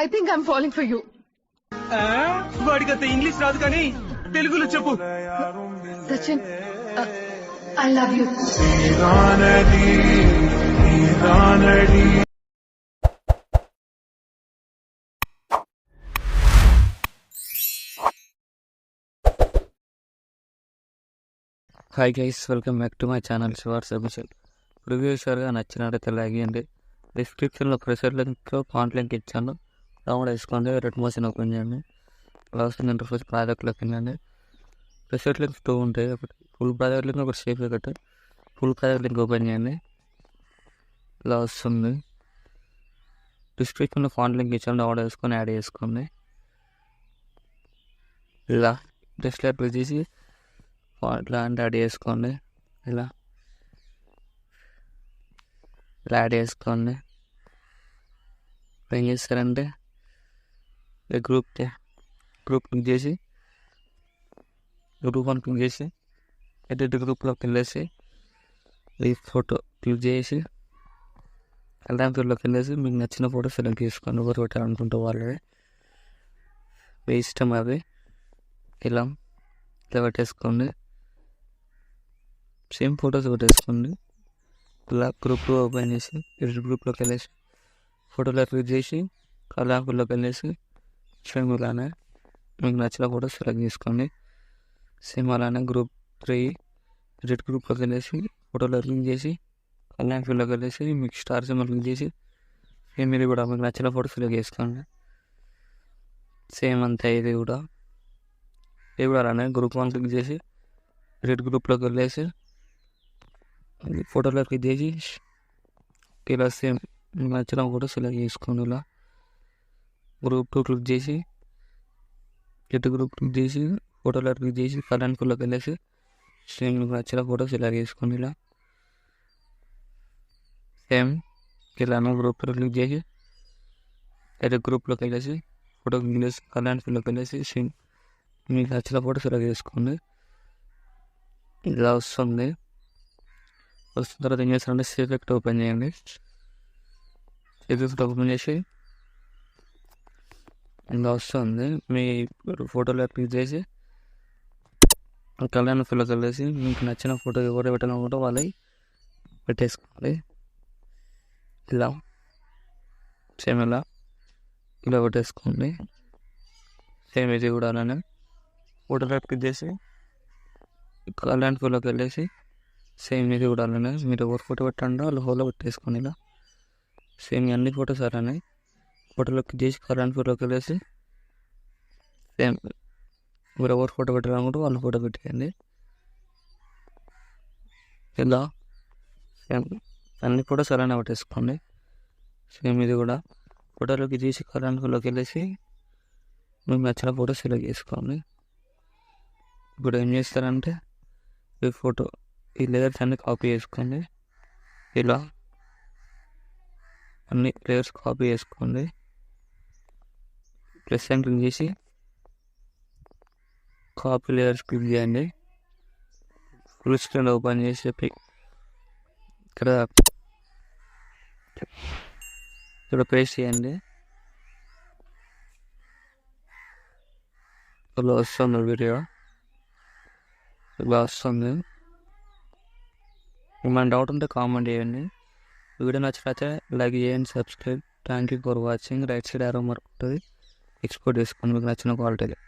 I think I'm falling for you. వాడికంత English రాదు కానీ తెలుగులో చెప్పు. Sachin, I love you. Hi guys, welcome back to my channel Shivars official. Review షూర్గా నచ్చినట్టయితే లైక్ చేయండి. డిస్క్రిప్షన్లో ప్రెషర్ లింక్లో ఫాంట్ లింక్ ఇచ్చాను, డౌన్లోడ్ వేసుకోండి. రెడ్ మోషన్ ఓపెన్ చేయండి. లాస్ట్ ఇంటర్ఫేస్ ప్రాజెక్ట్లోకి వెళ్ళండి. ప్రెషర్ లింక్స్ 2 ఉంటాయి, ఒకటి ఫుల్ ప్రాజెక్ట్ లింక్, ఒకటి షేప్ ఒకటి. ఫుల్ ప్రాజెక్ట్ లింక్ ఓపెన్ చేయండి. ఇలా వస్తుంది. డిస్క్రిప్షన్లో ఫాంట్ లింక్ ఇచ్చాను, డౌన్లోడ్ వేసుకొని యాడ్ చేసుకోండి. ఇలా టెస్ట్ ల్యాబ్ చేసి ఇట్లా అంటే యాడ్ చేసుకోండి. ఇలా యాడ్ చేసుకోండి. ఏం చేస్తారంటే గ్రూప్ క్లిక్ చేసి గ్రూప్ 1 క్లిక్ చేసి ఎడిట్ గ్రూప్లోకి వెళ్ళేసి ఈ ఫోటో క్లిక్ చేసి అల్లాంపూర్లోకి వెళ్ళేసి మీకు నచ్చిన ఫోటో సెలెక్ట్ చేసుకోండి. ఎవరు పెట్టాలనుకుంటే వాళ్ళే మీ ఇష్టం. అవి ఇలా పెట్టేసుకోండి. సేమ్ ఫొటోస్ పెట్టేసుకోండి. ఇలా గ్రూప్ ఓపెన్ చేసి ఎడిట్ గ్రూప్లోకి వెళ్ళేసి ఫోటోలో క్లిక్ చేసి కల్లాంపూర్లోకి వెళ్ళేసి సేమ్ ఇలానే మీకు నచ్చిన ఫోటో సెలెక్ట్ చేసుకోండి. సేమ్ అలానే గ్రూప్ 3 ఎడిట్ గ్రూప్లోకి వెళ్ళేసి ఫోటోలో క్లిక్ చేసి కల్లాంపూర్లోకి వెళ్ళేసి మీకు స్టార్ సింబల్ క్లిక్ చేసి సేమ్ ఇది కూడా మీకు నచ్చిన ఫోటో సెలెక్ట్ చేసుకోండి. సేమ్ అంతే ఇది కూడా అలానే గ్రూప్ 1 క్లిక్ చేసి ఎడిట్ గ్రూప్లోకి వెళ్ళేసి ఫోటోలో క్లిక్ చేసి ఇలా సేమ్ నచ్చిన ఫోటో సెలెక్ట్ చేసుకోండి. ఇలా గ్రూప్ 2 క్లిక్ చేసి ఎడిట్ గ్రూప్ క్లిక్ చేసి ఫోటోలో క్లిక్ చేసి కల్లాంపూర్లోకి వెళ్ళేసి సేమ్ మీకు నచ్చిన ఫోటో సెలెక్ట్ చేసుకోండి. ఇలా సేమ్ ఇలానే గ్రూప్ 3 క్లిక్ చేసి ఎడిట్ గ్రూప్లోకి వెళ్ళేసి ఫోటో క్లిక్ చేసి కల్లాంపూర్లోకి వెళ్ళేసి సేమ్ మీకు నచ్చిన ఫోటో సెలెక్ట్ చేసుకోండి. ఇలా వస్తుంది. వచ్చిన తర్వాత ఏం చేస్తారంటే సేవ్ ఎఫెక్ట్ ఓపెన్ చేయండి. సేవ్ ఎఫెక్ట్ ఓపెన్ చేసి ఇలా వస్తుంది. మీ ఫోటోలో క్లిక్ చేసి కల్లాంపూర్లోకి వెళ్ళేసి మీకు నచ్చిన ఫోటో ఎవరు పెట్టాలనుకుంటే వాళ్ళవి పెట్టేసుకోండి. ఇలా సేమ్ ఇలా పెట్టేసుకోండి. సేమ్ ఇది కూడా అలానే ఫోటోలో క్లిక్ చేసి కల్లాంపూర్లోకి వెళ్ళేసి సేమ్ ఇది కూడా అలానే మీరు ఎవరు ఫోటో పెట్టండి వాళ్ళు ఫోటో పెట్టేసుకోండి. ఇలా సేమ్ అన్ని ఫొటోస్ అలానే ఫోటోలో క్లిక్ చేసి కల్లాంపూర్లోకి వెళ్ళేసి సేమ్ మీరు ఎవరు ఫోటో పెట్టాలనుకుంటే వాళ్ళు ఫోటో పెట్టేయండి. ఇలా సేమ్ అన్ని ఫొటోస్ అలానే పెట్టేసుకోండి. సేమ్ ఇది కూడా ఫోటోలోకి తీసి కల్లాంపూర్లోకి వెళ్ళేసి మీకు నచ్చిన ఫోటో సెలెక్ట్ చేసుకోండి. ఇప్పుడు ఏం చేస్తారంటే ఈ ఫోటో ఈ లేయర్స్ అన్ని కాపీ చేసుకోండి. ఇలా అన్ని లేయర్స్ కాపీ చేసుకోండి. ప్లస్ సైన్ క్లిక్ చేసి కాపీ లేయర్స్ క్లిక్ చేయండి. ఫుల్ స్క్రీన్ ఓపెన్ చేసి ఇక్కడ పేస్ట్ చేయండి. ఇలా వస్తుంది వీడియో, ఇలా వస్తుంది. ఏమైనా డౌట్ ఉంటే కామెంట్ చేయండి. వీడియో నచ్చినట్లయితే లైక్ చేయండి, subscribe. Thank you for watching. Right side arrow mark ఉంటుంది, ఎక్స్పోర్ట్ చేసుకోండి మీకు నచ్చిన క్వాలిటీలో.